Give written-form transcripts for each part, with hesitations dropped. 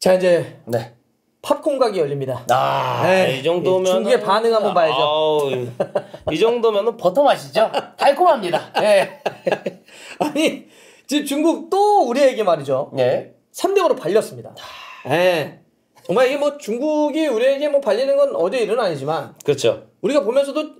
자 이제 네. 팝콘 가게 열립니다. 이 정도면 중국의 반응 한번 봐야죠. 이 정도면은 버터 맛이죠. 달콤합니다. 네. 아니 지금 중국 또 우리에게 말이죠. 네. 3대5로 발렸습니다. 예. 정말 이게 뭐 중국이 우리에게 뭐 발리는 건 어제 일은 아니지만 그렇죠. 우리가 보면서도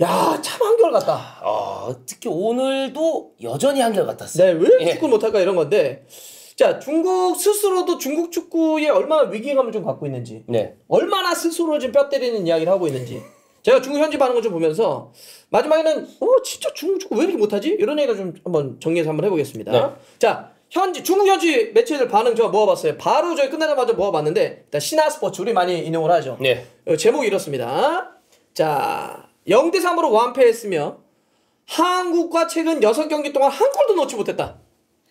야 참 한결같다. 특히 오늘도 여전히 한결같았어요. 네, 왜 축구를 못할까 이런 건데 자 중국 스스로도 중국 축구에 얼마나 위기감을 좀 갖고 있는지 네. 얼마나 스스로 지금 뼈 때리는 이야기를 하고 있는지 제가 중국 현지 반응을 좀 보면서 마지막에는 진짜 중국 축구 왜 이렇게 못하지? 이런 얘기를 좀 한번 정리해서 한번 해보겠습니다. 네. 자 중국 현지 매체들 반응 제가 모아봤어요. 바로 저희 끝나자마자 모아봤는데 일단 신화스포츠 우리 많이 인용을 하죠. 네. 제목이 이렇습니다. 자 0대3으로 완패했으며 한국과 최근 6경기 동안 한 골도 넣지 못했다.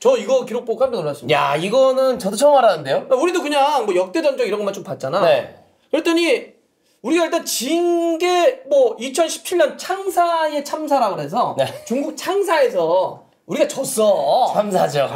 저 이거 기록 보고 깜짝 놀랐습니다. 야 이거는 저도 처음 알았는데요. 우리도 그냥 뭐 역대 전적 이런 것만 좀 봤잖아. 네. 그랬더니 우리가 일단 진 게 뭐 2017년 창사의 참사라고 그래서 네. 중국 창사에서 우리가 졌어. 참사죠.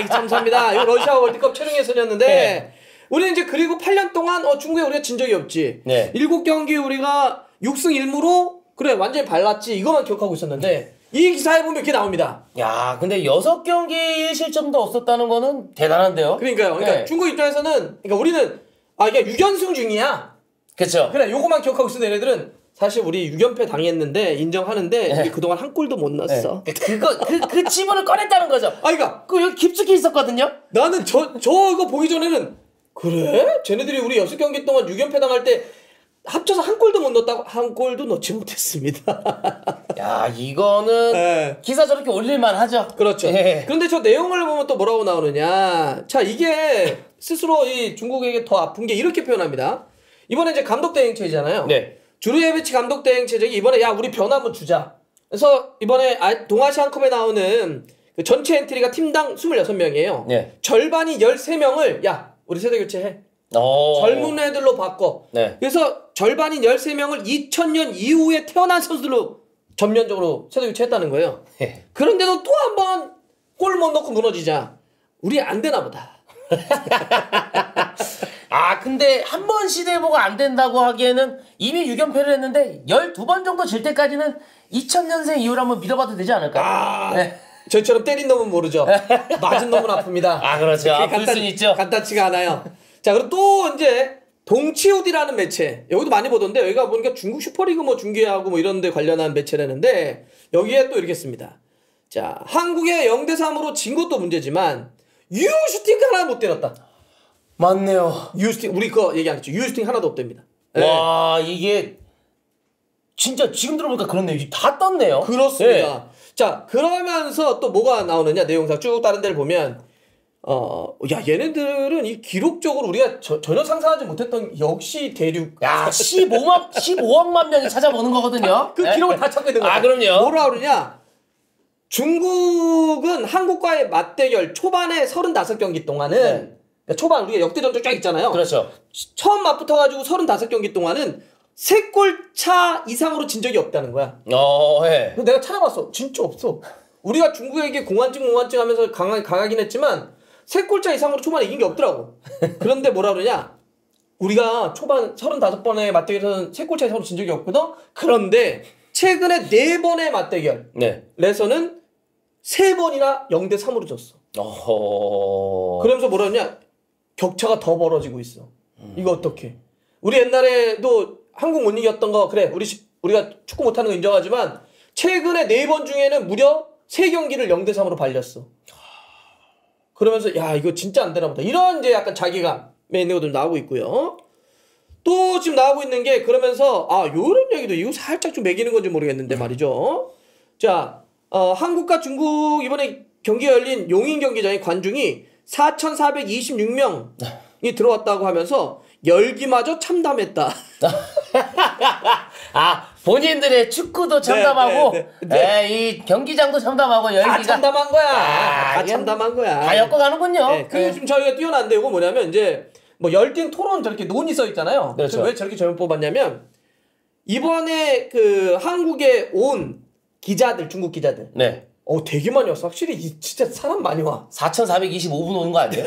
이 참사입니다. 이거 러시아 월드컵 최종 예선이었는데 네. 우리는 이제 그리고 8년 동안 중국에 우리가 진 적이 없지. 네. 7경기 우리가 6승 1무로 그래 완전히 발랐지 이것만 기억하고 있었는데 이 기사에 보면 이렇게 나옵니다. 야 근데 6경기 1실점도 없었다는 거는 대단한데요. 그러니까요. 그러니까 네. 중국 입장에서는 그러니까 우리는 이게 6연승 중이야. 그렇죠. 그래 요거만 기억하고 있었는 얘네들은 사실 우리 6연패 당했는데 인정하는데 네. 우리 그동안 한 골도 못 넣었어. 네. 그 지분을 꺼냈다는 거죠. 그러니까 그 여기 깊숙이 있었거든요. 나는 저거 보기 전에는 그래? 쟤네들이 우리 6경기 동안 6연패 당할 때 합쳐서 한 골도 못 넣었다고? 한 골도 넣지 못했습니다. 야 이거는 네. 기사 저렇게 올릴만 하죠. 그렇죠. 예. 그런데 저 내용을 보면 또 뭐라고 나오느냐. 자 이게 스스로 이 중국에게 더 아픈 게 이렇게 표현합니다. 이번에 이제 감독 대행체잖아요. 네. 주르예비치 감독 대행체적이 이번에 야 우리 변화 한번 주자. 그래서 이번에 동아시안컵에 나오는 그 전체 엔트리가 팀당 26명이에요. 네. 절반이 13명을 야 우리 세대 교체해. 젊은 애들로 바꿔. 네. 그래서 절반인 13명을 2000년 이후에 태어난 선수들로 전면적으로 세대 교체했다는 거예요. 네. 그런데도 또 한 번 골 못 넣고 무너지자. 우리 안 되나 보다. 근데 한 번 시도해보고 안 된다고 하기에는 이미 6연패를 했는데 12번 정도 질 때까지는 2000년생 이후로 한번 믿어봐도 되지 않을까? 네. 저희처럼 때린 놈은 모르죠. 맞은 놈은 아픕니다. 그렇죠. 아플 순 있죠. 간단치가 않아요. 자, 그리고 또 이제 동치우디라는 매체. 여기도 많이 보던데 여기가 보니까 중국 슈퍼리그 뭐 중계하고 뭐 이런 데 관련한 매체라는데 여기에 또 이렇게 씁니다. 자, 한국의 0대3으로 진 것도 문제지만 유슈팅 하나 못 때렸다. 맞네요. 유슈팅 우리 거 얘기 안 했죠. 유슈팅 하나도 없답니다. 와 이게 진짜 지금 들어보니까 그렇네요. 다 떴네요. 그렇습니다. 네. 자, 그러면서 또 뭐가 나오느냐 내용상 쭉 다른 데를 보면 얘네들은 이 기록적으로 우리가 전혀 상상하지 못했던 역시 대륙. 야 15억만 명이 찾아보는 거거든요. 그 기록을 다 찾고 있는 거야. 그럼요. 뭐라 그러냐? 중국은 한국과의 맞대결 초반에 35경기 동안은 그러니까 초반 우리가 역대전적 쫙 있잖아요. 그렇죠. 처음 맞붙어가지고 35경기 동안은 3골 차 이상으로 진 적이 없다는 거야. 예. 그래서 내가 찾아봤어. 진짜 없어. 우리가 중국에게 공안증 하면서 강하긴 했지만 3골 차 이상으로 초반에 이긴 게 없더라고. 그런데 뭐라 그러냐? 우리가 초반 35번의 맞대결에서는 3골 차 이상으로 진 적이 없거든? 그런데 최근에 4번의 맞대결에서는 3번이나 0대3으로 졌어. 그러면서 뭐라 그러냐? 격차가 더 벌어지고 있어. 이거 어떡해? 우리 옛날에도 한국 못 이겼던 거 그래 우리가 축구 못하는 거 인정하지만 최근에 4번 중에는 무려 3경기를 0대3으로 발렸어. 그러면서 야 이거 진짜 안 되나 보다. 이런 이제 약간 자기감에 있는 것들 나오고 있고요. 또 지금 나오고 있는 게 그러면서 요런 얘기도 이거 살짝 좀 매기는 건지 모르겠는데 말이죠. 자 한국과 중국 이번에 경기가 열린 용인 경기장의 관중이 4,426명이 들어왔다고 하면서 열기마저 참담했다. 본인들의 축구도 참담하고 이 경기장도 참담하고 열기가 다 참담한 거야. 다 참담한 거야. 다 엮어가는군요. 그리고 지금 저희가 뛰어난데 이거 뭐냐면 이제 뭐 열띤 토론 저렇게 논이 써 있잖아요. 그렇죠. 왜 저렇게 제목 뽑았냐면 이번에 그 한국에 온 기자들 중국 기자들 되게 많이 왔어. 확실히 진짜 사람 많이 와. 4,425분 오는 거 아니에요?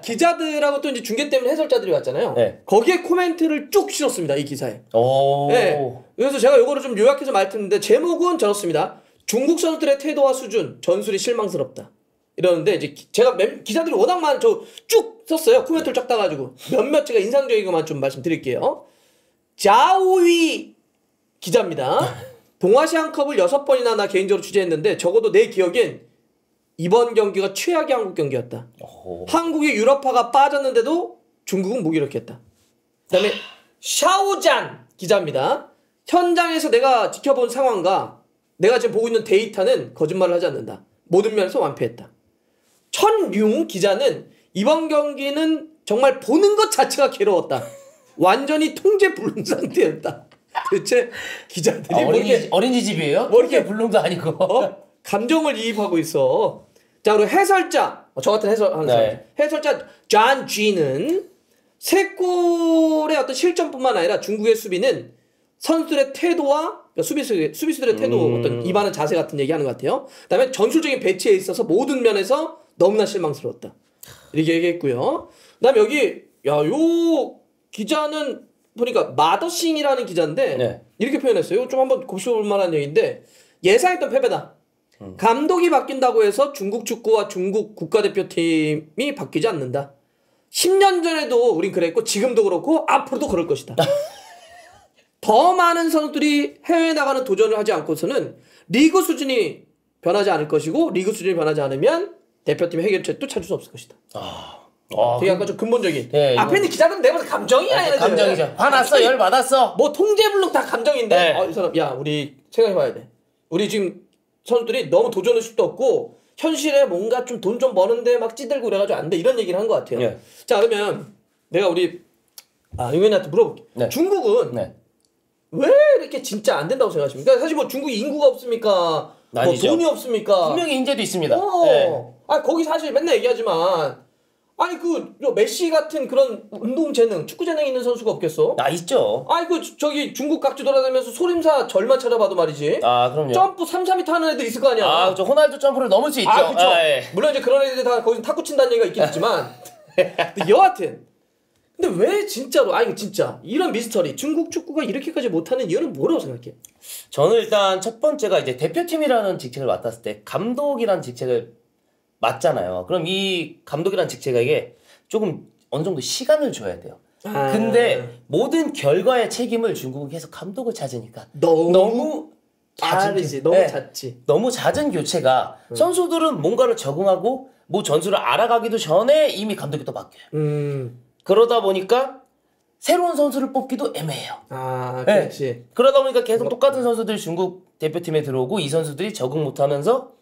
기자들하고 또 이제 중계 때문에 해설자들이 왔잖아요. 네. 거기에 코멘트를 쭉 실었습니다. 이 기사에. 오. 네. 그래서 제가 요거를 좀 요약해서 말했는데 제목은 저렇습니다. 중국 선수들의 태도와 수준, 전술이 실망스럽다. 이러는데 이제 제가 기자들이 워낙 많은 쭉 썼어요. 코멘트를 쫙 따가지고 몇몇 제가 인상적인 것만 좀 말씀드릴게요. 자오위 기자입니다. 동아시안컵을 6번이나 나 개인적으로 취재했는데 적어도 내 기억엔 이번 경기가 최악의 한국 경기였다. 오. 한국의 유럽파가 빠졌는데도 중국은 무기력했다. 그다음에 샤오잔 기자입니다. 현장에서 내가 지켜본 상황과 내가 지금 보고 있는 데이터는 거짓말을 하지 않는다. 모든 면에서 완패했다. 천융 기자는 이번 경기는 정말 보는 것 자체가 괴로웠다. 완전히 통제 불능 상태였다. 대체 기자들이 어린이집이에요? 뭐 이렇게 불능도 아니고. 감정을 이입하고 있어. 자, 그리고 해설자, 저 같은 해설하는 사람. 네. 해설자 존 쥐는 세 골의 어떤 실점뿐만 아니라 중국의 수비는 선수들의 태도와 그러니까 수비수들의 태도, 어떤 임하는 자세 같은 얘기하는 것 같아요. 그다음에 전술적인 배치에 있어서 모든 면에서 너무나 실망스러웠다. 이렇게 얘기했고요. 그다음에 여기 요 기자는 보니까 마더싱이라는 기자인데 네. 이렇게 표현했어요. 좀 한번 곱씹어볼 만한 얘기인데 예상했던 패배다. 감독이 바뀐다고 해서 중국 축구와 중국 국가대표팀이 바뀌지 않는다. 10년 전에도 우린 그랬고 지금도 그렇고 앞으로도 그럴 것이다. 더 많은 선수들이 해외에 나가는 도전을 하지 않고서는 리그 수준이 변하지 않을 것이고 리그 수준이 변하지 않으면 대표팀의 해결책도 찾을 수 없을 것이다. 되게 약간 좀 근본적인. 네, 앞에 있는 기자들은 내가 감정이야. 얘네들. 감정이죠. 화났어, 열 받았어. 뭐 통제불능 다 감정인데. 네. 이 사람 야 우리 생각해봐야 돼. 우리 지금 선수들이 너무 도전의식도 없고 현실에 뭔가 좀 돈 좀 버는데 막 찌들고 그래가지고 안 돼. 이런 얘기를 한 것 같아요. 네. 자 그러면 내가 우리 용현이한테 물어볼게. 네. 중국은 네. 왜 이렇게 진짜 안 된다고 생각하십니까? 사실 뭐 중국이 인구가 없습니까? 뭐 아니죠. 돈이 없습니까? 분명히 인재도 있습니다. 네. 거기 사실 맨날 얘기하지만 아니 메시 같은 그런 운동 재능, 축구 재능 있는 선수가 없겠어? 있죠. 아니 저기 중국 각지 돌아다니면서 소림사 절만 찾아봐도 말이지. 그럼요. 점프 3, 4m 하는 애들 있을 거 아니야. 저 호날두 점프를 넘을 수 있죠. 그쵸. 예. 물론 이제 그런 애들이 다 거기서 탁구 친다는 얘기가 있긴 있지만. 근데 여하튼. 근데 왜 진짜로, 이거 진짜, 이런 미스터리, 중국 축구가 이렇게까지 못하는 이유는 뭐라고 생각해? 저는 일단 첫 번째가 이제 대표팀이라는 직책을 맡았을 때 감독이라는 직책을 맡잖아요. 그럼 이 감독이라는 직책에게 조금 어느 정도 시간을 줘야 돼요. 근데 모든 결과의 책임을 중국은 계속 감독을 찾으니까 너무 빠르지, 너무 네. 잦지. 너무 잦은 교체가 선수들은 뭔가를 적응하고 뭐 전술을 알아가기도 전에 이미 감독이 또 바뀌어요. 그러다 보니까 새로운 선수를 뽑기도 애매해요. 그렇지. 네. 그러다 보니까 계속 똑같은 선수들이 중국 대표팀에 들어오고 이 선수들이 적응 못하면서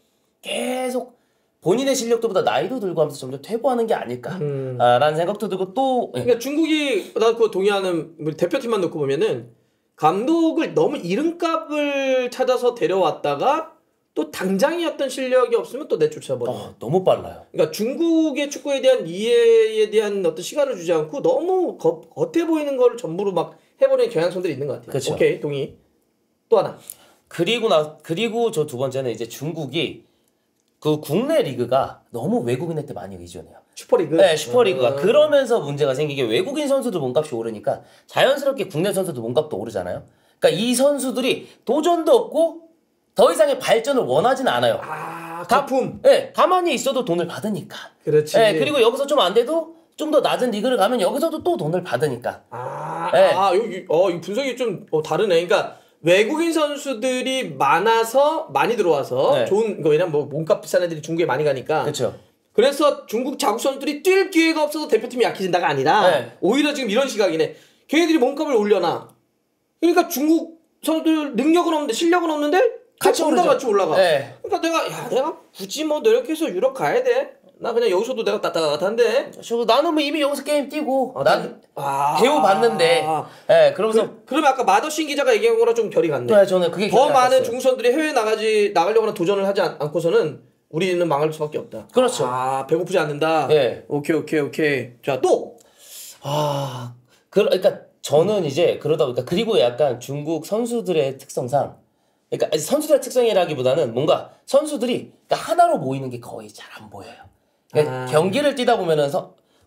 계속 본인의 실력도보다 나이도 들고 하면서 점점 퇴보하는 게 아닐까라는 생각도 들고 또 그러니까 중국이 나 그거 동의하는 우리 대표팀만 놓고 보면은 감독을 너무 이름값을 찾아서 데려왔다가 또 당장의 어떤 실력이 없으면 또 내쫓아버려. 너무 빨라요. 그러니까 중국의 축구에 대한 이해에 대한 어떤 시간을 주지 않고 너무 겉에 보이는 거를 전부로 막 해버리는 경향성들이 있는 것 같아요. 그쵸. 오케이, 동의. 또 하나. 그리고 저 두 번째는 이제 중국이 그 국내 리그가 너무 외국인한테 많이 의존해요. 슈퍼리그? 네, 슈퍼리그가. 그러면서 문제가 생기게 외국인 선수들 몸값이 오르니까 자연스럽게 국내 선수들 몸값도 오르잖아요. 그러니까 이 선수들이 도전도 없고 더 이상의 발전을 원하진 않아요. 가품. 네, 가만히 있어도 돈을 받으니까. 그렇지. 네, 그리고 여기서 좀 안 돼도 좀 더 낮은 리그를 가면 여기서도 또 돈을 받으니까. 네. 여기 이 분석이 좀 다르네. 그러니까 외국인 선수들이 많이 들어와서 네. 좋은 거 왜냐면 뭐 몸값 비싼 애들이 중국에 많이 가니까. 그렇죠. 그래서 중국 자국 선수들이 뛸 기회가 없어서 대표팀이 약해진다가 아니라 네. 오히려 지금 이런 시각이네. 걔네들이 몸값을 올려놔. 그러니까 중국 선수들 능력은 없는데 실력은 없는데 같이 올라가. 네. 그러니까 내가 굳이 뭐 노력해서 유럽 가야 돼. 나 그냥 여기서도 내가 따뜻한데. 나는 뭐 이미 여기서 게임 뛰고 난 아, 대우받는데. 네, 그러면서 그러면 아까 마더신 기자가 얘기한 거랑 좀 결이 같네. 네, 저는 그게 더 기억이 많은 났어요. 중선들이 해외 나가려고 하는 도전을 하지 않고서는 우리는 망할 수밖에 없다. 그렇죠. 배고프지 않는다. 네. 오케이. 자, 또. 그러니까 저는 이제 그러다 보니까 그리고 약간 중국 선수들의 특성상 그러니까 선수들의 특성이라기보다는 뭔가 선수들이 그러니까 하나로 모이는 게 거의 잘 안 보여요. 그러니까 경기를 뛰다 보면은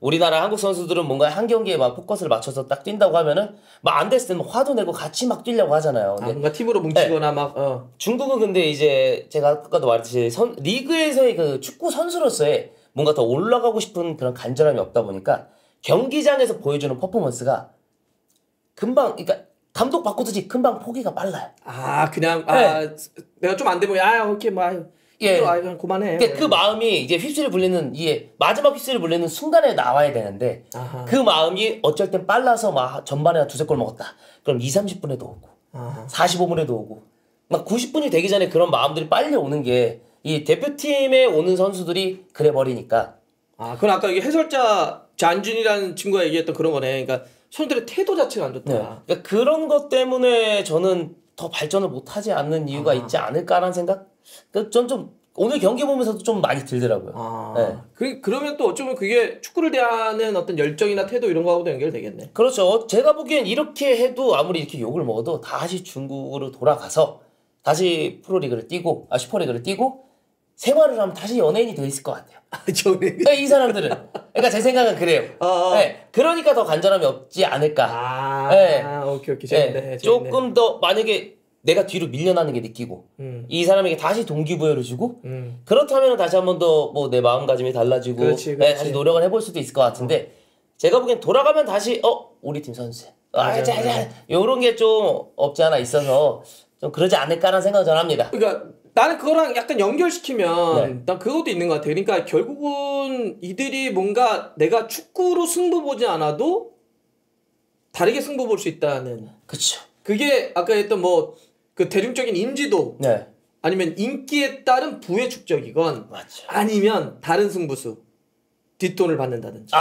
우리나라 한국 선수들은 뭔가 한 경기에 막 포커스를 맞춰서 딱 뛴다고 하면은 막 안 됐을 때는 화도 내고 같이 막 뛰려고 하잖아요. 근데 뭔가 팀으로 뭉치거나 막 중국은 근데 이제 제가 아까도 말했듯이 리그에서의 그 축구 선수로서의 뭔가 더 올라가고 싶은 그런 간절함이 없다 보니까 경기장에서 보여주는 퍼포먼스가 금방 그러니까 감독 바꾸듯이 금방 포기가 빨라요. 그냥 내가 좀 안 되면 오케이 뭐 예. 그냥 그만해. 그러니까 그 마음이 이제 휩쓸이 불리는 이게 마지막 휩쓸이 불리는 순간에 나와야 되는데 그 마음이 어쩔 땐 빨라서 막 전반에 한 두세 골 먹었다. 그럼 2, 30분에도 오고 45분에도 오고 막 90분이 되기 전에 그런 마음들이 빨리 오는 게 이 대표팀에 오는 선수들이 그래 버리니까. 그건 아까 이게 해설자 잔준이라는 친구가 얘기했던 그런 거네. 그러니까 선수들의 태도 자체가 안 좋다. 네. 그러니까 그런 것 때문에 저는 더 발전을 못하지 않는 이유가 있지 않을까라는 생각? 그러니까 전 좀 오늘 경기 보면서도 좀 많이 들더라고요. 네. 그러면 또 어쩌면 그게 축구를 대하는 어떤 열정이나 태도 이런 거하고도 연결되겠네. 그렇죠. 제가 보기엔 이렇게 해도 아무리 이렇게 욕을 먹어도 다시 중국으로 돌아가서 다시 프로리그를 뛰고 슈퍼리그를 뛰고 생활을 하면 다시 연예인이 돼 있을 것 같아요. 네, 이 사람들은. 그러니까 제 생각은 그래요. 네, 그러니까 더 간절함이 없지 않을까. 오케이. 네, 조금 더 만약에 내가 뒤로 밀려나는 게 느끼고 이 사람에게 다시 동기부여를 주고 그렇다면 다시 한 번 더 뭐 내 마음가짐이 달라지고 그렇지. 다시 노력을 해볼 수도 있을 것 같은데 제가 보기엔 돌아가면 다시 우리 팀 선수 요런 게 좀 없지 않아 있어서 좀 그러지 않을까라는 생각을 전 합니다. 그러니까 나는 그거랑 약간 연결시키면 난 그것도 있는 것 같아. 그러니까 결국은 이들이 뭔가 내가 축구로 승부 보지 않아도 다르게 승부 볼 수 있다는. 그쵸. 그게 아까 했던 뭐 그 대중적인 인지도 아니면 인기에 따른 부의 축적이건 맞죠. 아니면 다른 승부수 뒷돈을 받는다든지.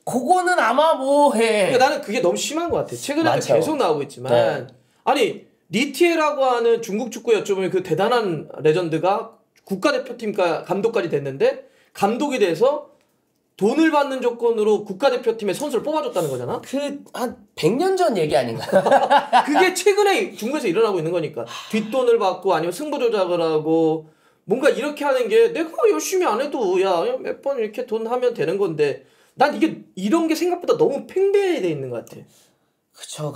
그거는 아마 그러니까 나는 그게 너무 심한 것 같아. 최근에도 계속 나오고 있지만 아니 리티에라고 하는 중국 축구에 어쩌면 그 대단한 레전드가 국가대표팀 감독까지 됐는데 감독이 돼서 돈을 받는 조건으로 국가대표팀의 선수를 뽑아줬다는 거잖아. 한 100년 전 얘기 아닌가? 그게 최근에 중국에서 일어나고 있는 거니까. 뒷돈을 받고 아니면 승부 조작을 하고 뭔가 이렇게 하는 게 내가 열심히 안 해도 몇 번 이렇게 돈 하면 되는 건데 난 이게 이런 게 생각보다 너무 팽배해 있는 것 같아. 그쵸.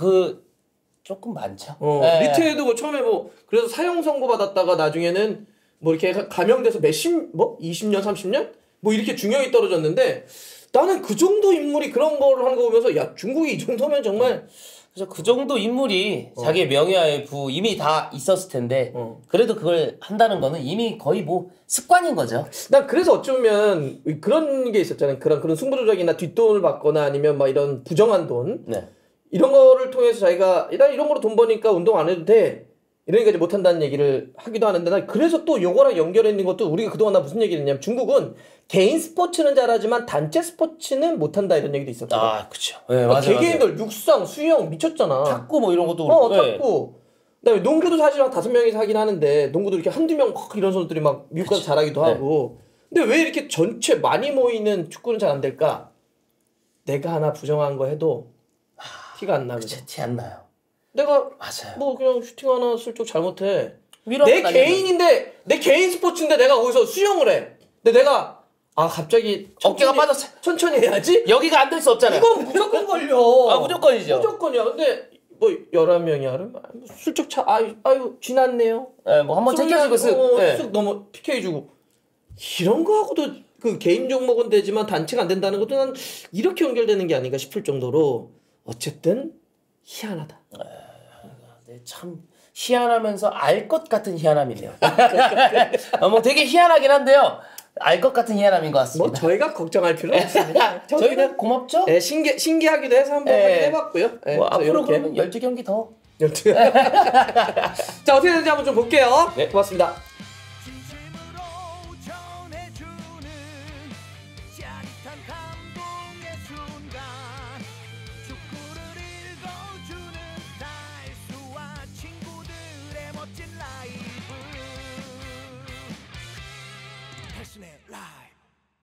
조금 많죠. 리트에도 뭐 처음에 그래서 사형 선고 받았다가 나중에는 뭐 이렇게 감형돼서 20년 30년 뭐 이렇게 중형이 떨어졌는데 나는 그 정도 인물이 그런 거를 하는 거 보면서 중국이 이 정도면 정말 그래서 그 정도 인물이 자기의 명예와의 부 이미 다 있었을 텐데 그래도 그걸 한다는 거는 이미 거의 뭐 습관인 거죠. 난 그래서 어쩌면 그런 게 있었잖아요. 그런 승부 조작이나 뒷돈을 받거나 아니면 막 이런 부정한 돈 이런 거를 통해서 자기가 나 이런 거로 돈 버니까 운동 안 해도 돼. 이러니까 이제 못한다는 얘기를 하기도 하는데 난 그래서 또 요거랑 연결해 있는 것도 우리가 그동안 나 무슨 얘기를 했냐면 중국은 개인 스포츠는 잘하지만 단체 스포츠는 못한다 이런 얘기도 있었거든. 그쵸. 네, 맞아요. 개개인들 육상, 수영 미쳤잖아. 탁구 뭐 이런 것도 탁구. 그다음에 농구도 사실 한 5명이서 하긴 하는데 농구도 이렇게 한두 명 이런 선수들이 막 미국 가서 잘하기도 하고. 근데 왜 이렇게 전체 많이 모이는 축구는 잘 안 될까? 내가 하나 부정한 거 해도 티가 안 나거든. 티 안 나요. 내가 맞아요. 뭐 그냥 슈팅 하나 슬쩍 잘못해. 내 개인인데 내 개인 스포츠인데 내가 거기서 수영을 해. 근데 내가 갑자기 어깨가 빠졌어. 천천히 해야지. 여기가 안 될 수 없잖아요. 이건 무조건 걸려. 무조건이죠. 무조건이야. 근데 뭐 11명이야. 슬쩍 아유 지났네요. 뭐 한번 챙겨주고 쓱 넘어 PK 주고 이런 거 하고도 그 개인 종목은 되지만 단체가 안 된다는 것도 난 이렇게 연결되는 게 아닌가 싶을 정도로 어쨌든 희한하다. 참 희한하면서 알 것 같은 희한함이네요. 뭐 되게 희한하긴 한데요. 알 것 같은 희한함인 것 같습니다. 뭐 저희가 걱정할 필요는 없습니다. 저희는 고맙죠? 신기하기도 해서 한번 확인해봤고요. 뭐 앞으로 그러면 12경기 더. 자 어떻게 되는지 한번 좀 볼게요. 고맙습니다.